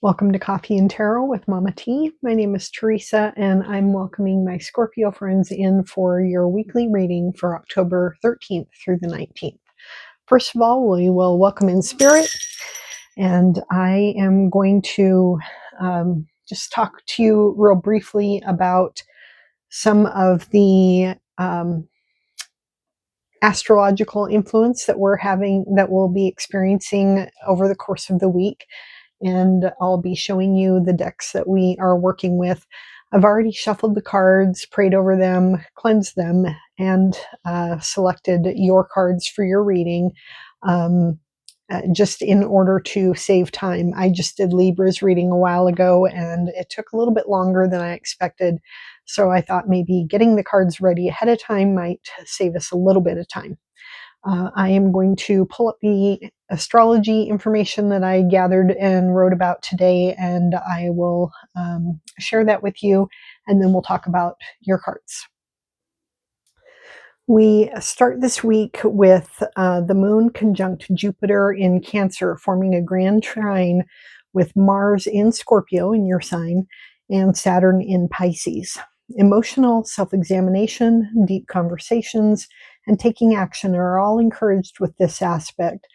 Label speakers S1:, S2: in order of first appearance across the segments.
S1: Welcome to Coffee and Tarot with Mama T. My name is Teresa, and I'm welcoming my Scorpio friends in for your weekly reading for October 13th through the 19th. First of all, we will welcome in spirit, and I am going to just talk to you real briefly about some of the astrological influence that we'll be experiencing over the course of the week. And I'll be showing you the decks that we are working with. I've already shuffled the cards, prayed over them, cleansed them, and selected your cards for your reading, just in order to save time. I just did Libra's reading a while ago, and it took a little bit longer than I expected. So I thought maybe getting the cards ready ahead of time might save us a little bit of time. I am going to pull up the astrology information that I gathered and wrote about today, and I will share that with you, and then we'll talk about your cards. We start this week with the moon conjunct Jupiter in Cancer, forming a grand trine with Mars in Scorpio, in your sign, and Saturn in Pisces. Emotional self-examination, deep conversations, and taking action are all encouraged with this aspect.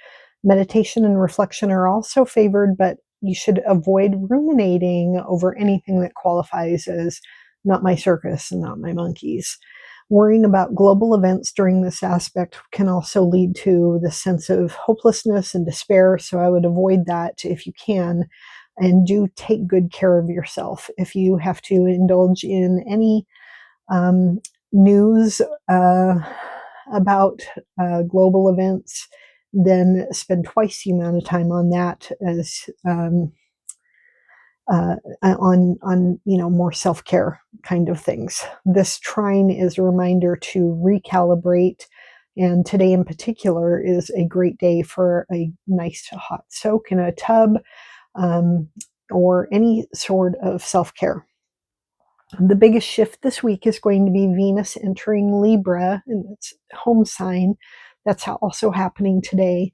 S1: Meditation and reflection are also favored, but you should avoid ruminating over anything that qualifies as not my circus and not my monkeys. Worrying about global events during this aspect can also lead to the sense of hopelessness and despair, so I would avoid that if you can. And do take good care of yourself. If you have to indulge in any news about global events, then spend twice the amount of time on that as on more self-care kind of things. This trine is a reminder to recalibrate, and today in particular is a great day for a nice hot soak in a tub, or any sort of self-care. The biggest shift this week is going to be Venus entering Libra in its home sign. That's also happening today.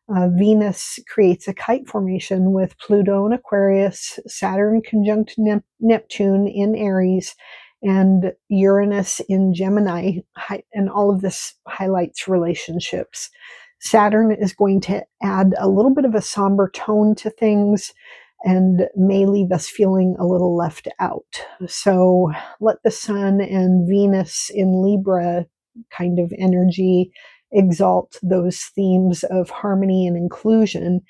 S1: Venus creates a kite formation with Pluto in Aquarius, Saturn conjunct Neptune in Aries, and Uranus in Gemini, and all of this highlights relationships. Saturn is going to add a little bit of a somber tone to things and may leave us feeling a little left out. So let the Sun and Venus in Libra kind of energy exalt those themes of harmony and inclusion.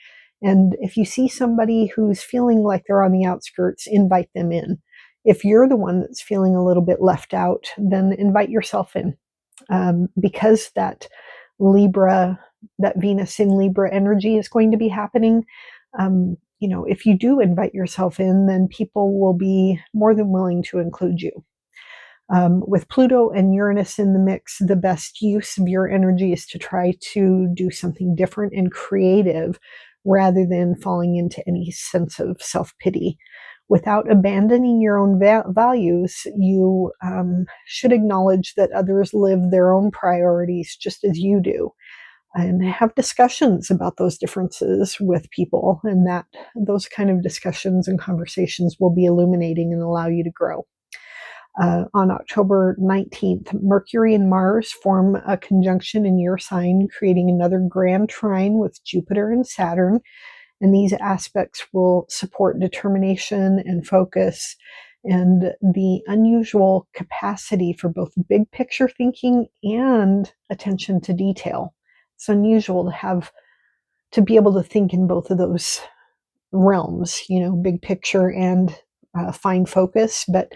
S1: And if you see somebody who's feeling like they're on the outskirts, invite them in. If you're the one that's feeling a little bit left out, then invite yourself in. Because that Venus in Libra energy is going to be happening, if you do invite yourself in, then people will be more than willing to include you. With Pluto and Uranus in the mix, the best use of your energy is to try to do something different and creative rather than falling into any sense of self-pity. Without abandoning your own values, you should acknowledge that others live their own priorities just as you do, and have discussions about those differences with people, and that those kind of discussions and conversations will be illuminating and allow you to grow. On October 19th, Mercury and Mars form a conjunction in your sign, creating another grand trine with Jupiter and Saturn. And these aspects will support determination and focus and the unusual capacity for both big picture thinking and attention to detail. It's unusual to be able to think in both of those realms, big picture and fine focus, but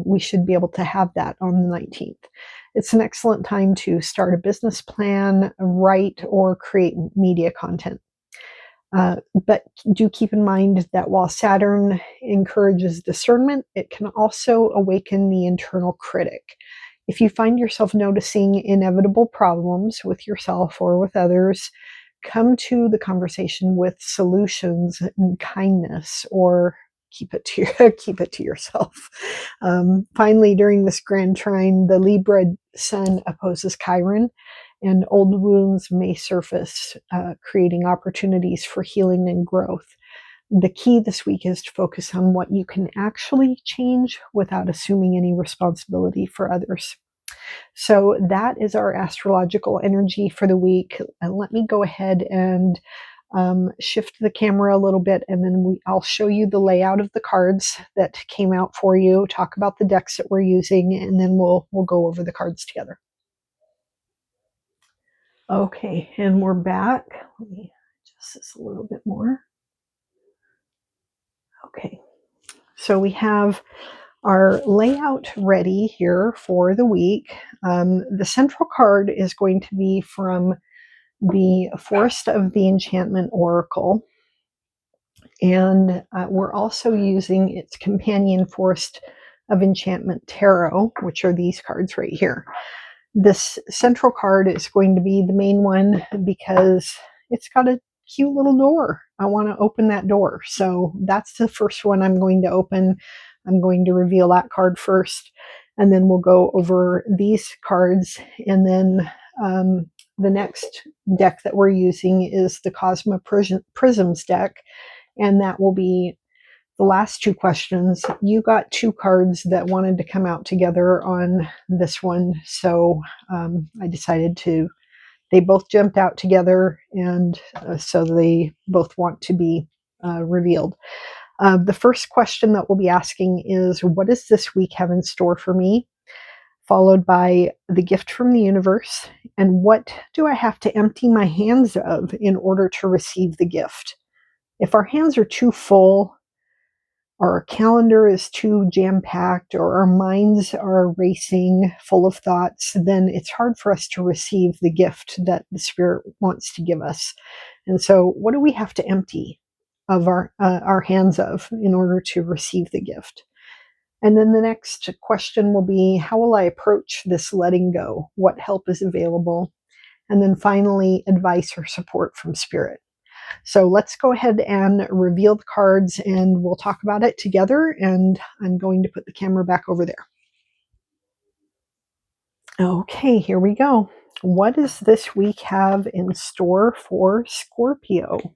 S1: we should be able to have that on the 19th. It's an excellent time to start a business plan, write, or create media content. But do keep in mind that while Saturn encourages discernment, it can also awaken the internal critic. If you find yourself noticing inevitable problems with yourself or with others, come to the conversation with solutions and kindness, or keep it to yourself. Finally, during this grand trine, the Libra Sun opposes Chiron, and old wounds may surface, creating opportunities for healing and growth. The key this week is to focus on what you can actually change without assuming any responsibility for others. So that is our astrological energy for the week. And let me go ahead and shift the camera a little bit, and then I'll show you the layout of the cards that came out for you, talk about the decks that we're using, and then we'll go over the cards together. Okay, and we're back. Let me adjust this a little bit more. Okay, so we have our layout ready here for the week. The central card is going to be from the Forest of the Enchantment Oracle. And we're also using its companion Forest of Enchantment Tarot, which are these cards right here. This central card is going to be the main one because it's got a cute little door. I want to open that door. So that's the first one I'm going to open. I'm going to reveal that card first, and then we'll go over these cards. And then the next deck that we're using is the Cosma Prisms deck, and that will be the last two questions. You got two cards that wanted to come out together on this one, so I decided to. They both jumped out together, and so they both want to be revealed. The first question that we'll be asking is, what does this week have in store for me? Followed by the gift from the universe, and what do I have to empty my hands of in order to receive the gift? If our hands are too full, or our calendar is too jam-packed, or our minds are racing full of thoughts, then it's hard for us to receive the gift that the Spirit wants to give us. And so what do we have to empty of our hands of in order to receive the gift? And then the next question will be, how will I approach this letting go? What help is available? And then finally, advice or support from Spirit. So let's go ahead and reveal the cards, and we'll talk about it together. And I'm going to put the camera back over there. Okay, here we go. What does this week have in store for Scorpio?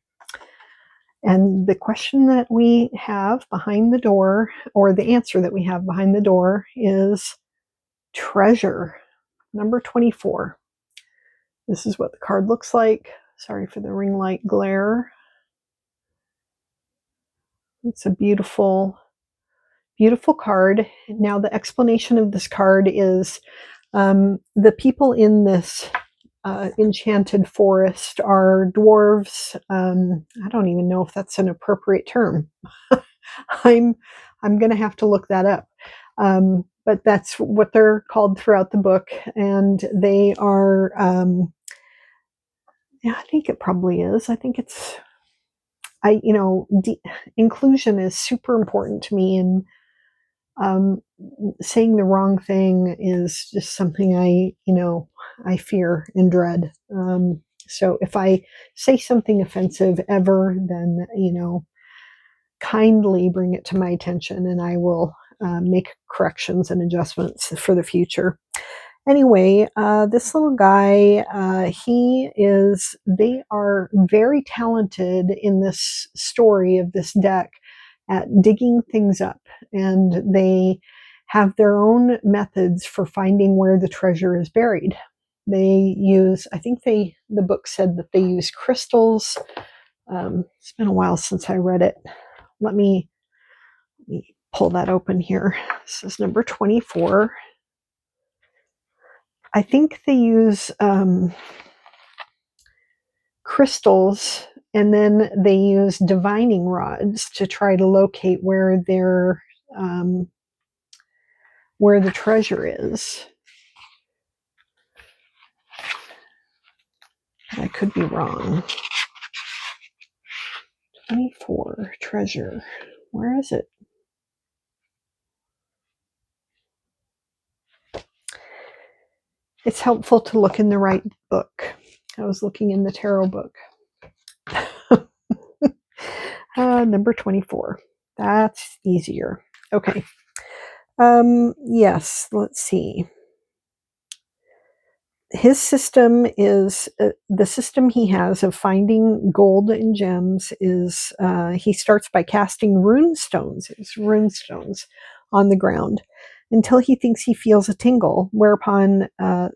S1: And the question that we have behind the door, or the answer that we have behind the door, is treasure, number 24. This is what the card looks like. Sorry for the ring light glare. It's a beautiful, beautiful card. Now, the explanation of this card is the people in this enchanted forest are dwarves. I don't even know if that's an appropriate term. I'm going to have to look that up. But that's what they're called throughout the book, and they are. Yeah, I think it probably is. I think it's. Inclusion is super important to me, and saying the wrong thing is just something I fear and dread. So if I say something offensive ever, then, kindly bring it to my attention, and I will make corrections and adjustments for the future. Anyway, this little guy, they are very talented in this story of this deck at digging things up, and they have their own methods for finding where the treasure is buried. They use, the book said that they use crystals. It's been a while since I read it. Let me pull that open here. This is number 24. I think they use crystals, and then they use divining rods to try to locate where the treasure is. I could be wrong. 24, treasure. Where is it? It's helpful to look in the right book. I was looking in the tarot book. Number 24. That's easier. Okay. Yes, let's see. his system is the system he has of finding gold and gems is he starts by casting runestones on the ground until he thinks he feels a tingle, whereupon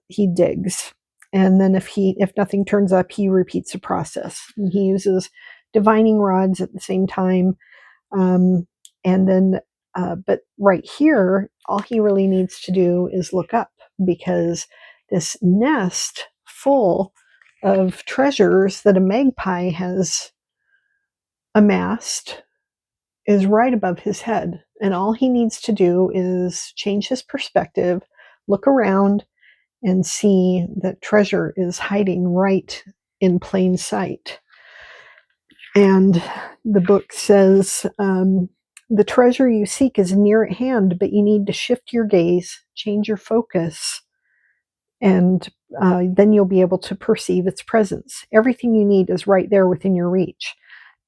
S1: he digs. And then if nothing turns up, he repeats the process. And he uses divining rods at the same time. Um, and then, but right here, all he really needs to do is look up, because this nest full of treasures that a magpie has amassed is right above his head. And all he needs to do is change his perspective, look around, and see that treasure is hiding right in plain sight. And the book says, the treasure you seek is near at hand, but you need to shift your gaze, change your focus, and then you'll be able to perceive its presence. Everything you need is right there within your reach.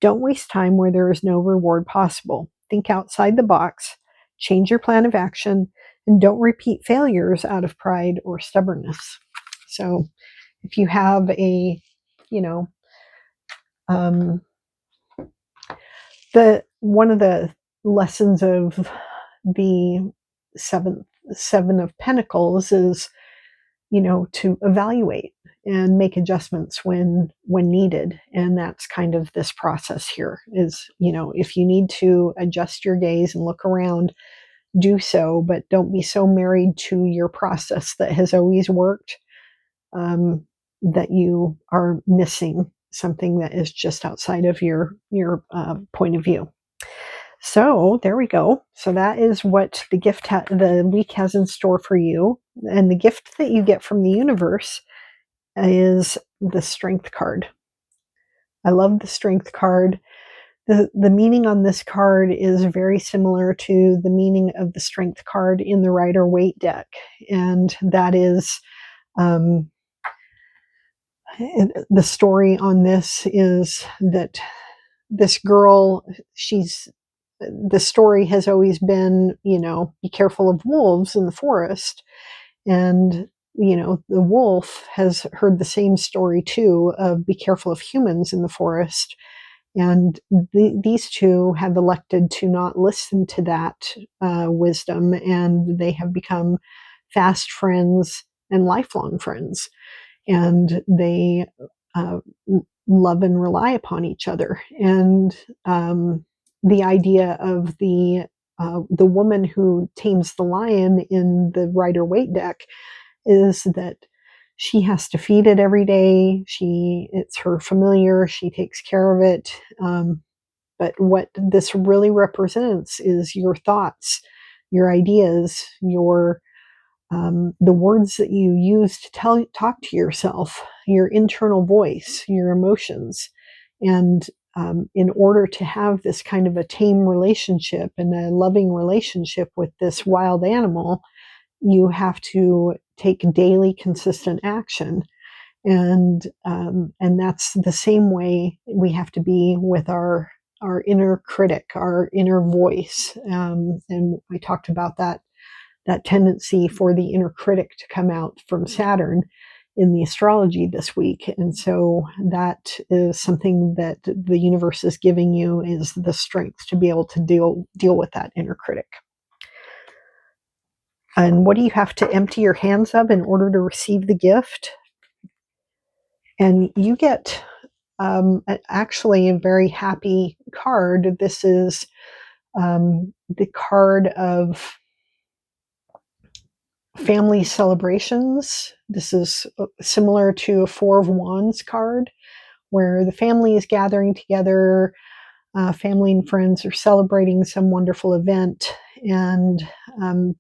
S1: Don't waste time where there is no reward possible. Think outside the box, change your plan of action, and don't repeat failures out of pride or stubbornness. So if you have a, you know, um, the one of the lessons of the seven of pentacles is, to evaluate and make adjustments when needed. And that's kind of this process here is, if you need to adjust your gaze and look around, do so, but don't be so married to your process that has always worked, that you are missing something that is just outside of your point of view. So there we go. So that is what the week has in store for you. And the gift that you get from the universe is the Strength card. I love the Strength card. The meaning on this card is very similar to the meaning of the Strength card in the Rider-Waite deck. And that is, the story on this is that this girl, the story has always been, be careful of wolves in the forest. And, the wolf has heard the same story too of be careful of humans in the forest. And these two have elected to not listen to that wisdom, and they have become fast friends and lifelong friends. And they uh, love and rely upon each other. And the idea of the woman who tames the lion in the Rider-Waite deck is that she has to feed it every day. It's her familiar. She takes care of it. But what this really represents is your thoughts, your ideas, the words that you use to talk to yourself, your internal voice, your emotions. And in order to have this kind of a tame relationship and a loving relationship with this wild animal, you have to take daily consistent action. And that's the same way we have to be with our inner critic, our inner voice. And I talked about that tendency for the inner critic to come out from Saturn in the astrology this week. And so that is something that the universe is giving you, is the strength to be able to deal with that inner critic. And what do you have to empty your hands of in order to receive the gift? And you get actually a very happy card. This is the card of family celebrations. This is similar to a Four of Wands card, where the family is gathering together, family and friends are celebrating some wonderful event, and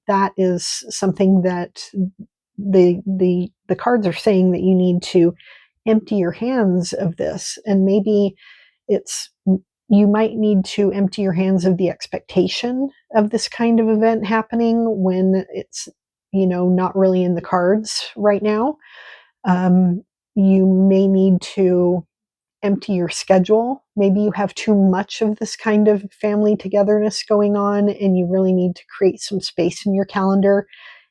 S1: that is something that the cards are saying that you need to empty your hands of this. And maybe you might need to empty your hands of the expectation of this kind of event happening when it's not really in the cards right now. You may need to empty your schedule. Maybe you have too much of this kind of family togetherness going on, and you really need to create some space in your calendar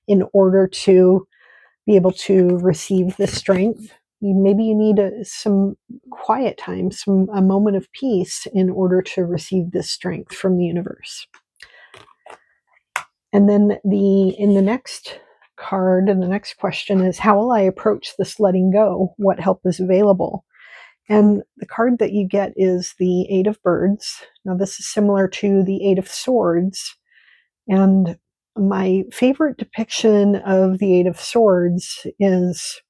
S1: in order to be able to receive the strength. Maybe you need some quiet time, a moment of peace in order to receive this strength from the universe. And then in the next card, and the next question is, how will I approach this letting go? What help is available? And the card that you get is the Eight of Birds. Now, this is similar to the Eight of Swords. And my favorite depiction of the Eight of Swords is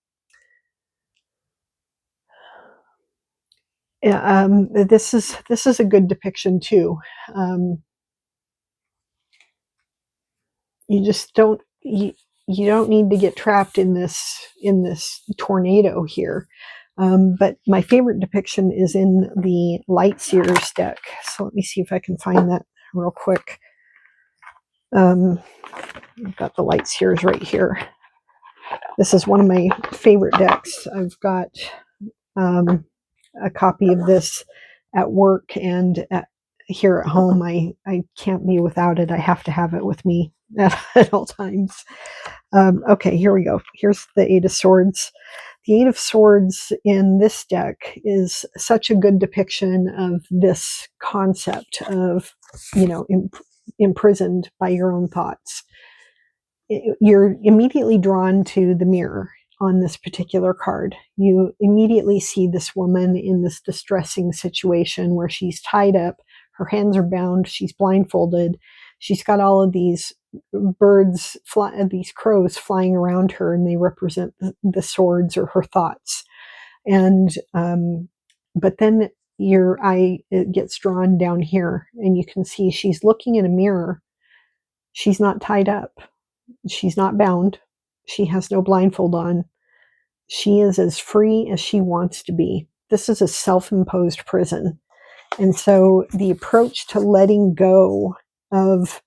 S1: this is a good depiction too. You just don't you don't need to get trapped in this tornado here. But my favorite depiction is in the Light Seers deck. So let me see if I can find that real quick. I've got the Light Seers right here. This is one of my favorite decks. I've got a copy of this at work, and here at home. I can't be without it. I have to have it with me at all times. Okay, here we go. Here's the Eight of Swords. The Eight of Swords in this deck is such a good depiction of this concept of, imprisoned by your own thoughts. You're immediately drawn to the mirror on this particular card. You immediately see this woman in this distressing situation where she's tied up, her hands are bound, she's blindfolded, she's got all of these birds, these crows flying around her, and they represent the swords or her thoughts. And but then your eye, it gets drawn down here, and you can see she's looking in a mirror. She's not tied up. She's not bound. She has no blindfold on. She is as free as she wants to be. This is a self-imposed prison. And so the approach to letting go of,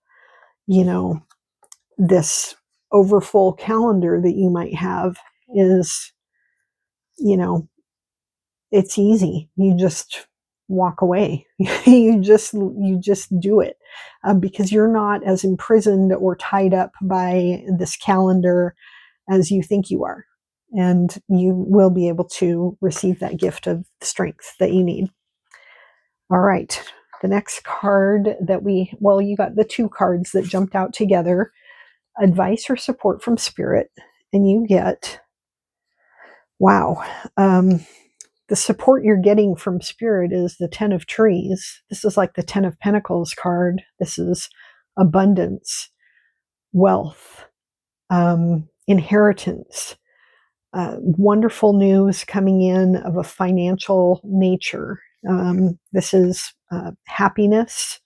S1: this overfull calendar that you might have is, it's easy. You just walk away. you just do it, because you're not as imprisoned or tied up by this calendar as you think you are, and you will be able to receive that gift of strength that you need. All right, the next card that you got the two cards that jumped out together: advice or support from spirit, and you get, wow, the support you're getting from spirit is the Ten of Trees. This is like the Ten of Pentacles card. This is abundance, wealth, inheritance, wonderful news coming in of a financial nature. This is happiness,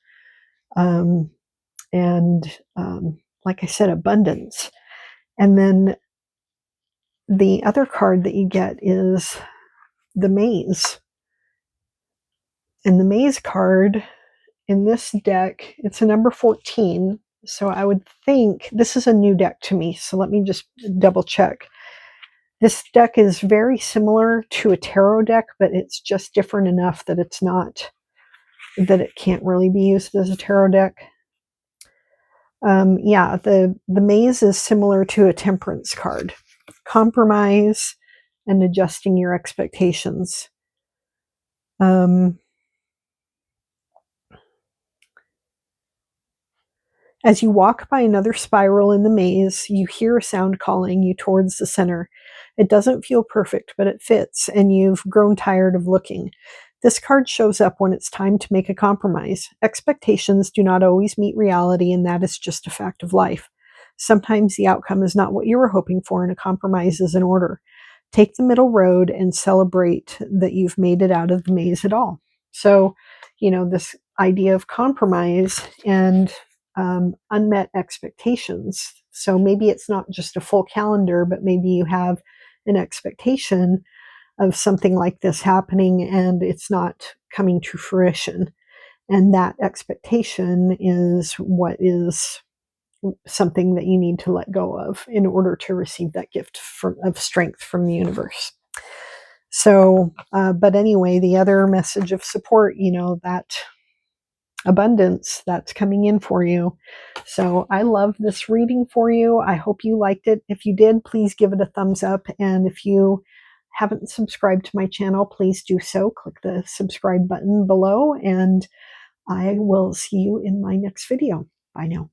S1: and like I said, abundance. And then the other card that you get is the Maze. And the Maze card in this deck, it's a number 14. So I would think this is a new deck to me. So let me just double check. This deck is very similar to a tarot deck, but it's just different enough that that it can't really be used as a tarot deck. The Maze is similar to a Temperance card. Compromise and adjusting your expectations. As you walk by another spiral in the maze, you hear a sound calling you towards the center. It doesn't feel perfect, but it fits, and you've grown tired of looking. This card shows up when it's time to make a compromise. Expectations do not always meet reality, and that is just a fact of life. Sometimes the outcome is not what you were hoping for, and a compromise is in order. Take the middle road and celebrate that you've made it out of the maze at all. So, this idea of compromise and unmet expectations. So maybe it's not just a full calendar, but maybe you have an expectation of something like this happening and it's not coming to fruition. And that expectation is what is something that you need to let go of in order to receive that gift of strength from the universe. So, but anyway, the other message of support, that abundance that's coming in for you. So I love this reading for you. I hope you liked it. If you did, please give it a thumbs up. And if you haven't subscribed to my channel, please do so. Click the subscribe button below, and I will see you in my next video. Bye now.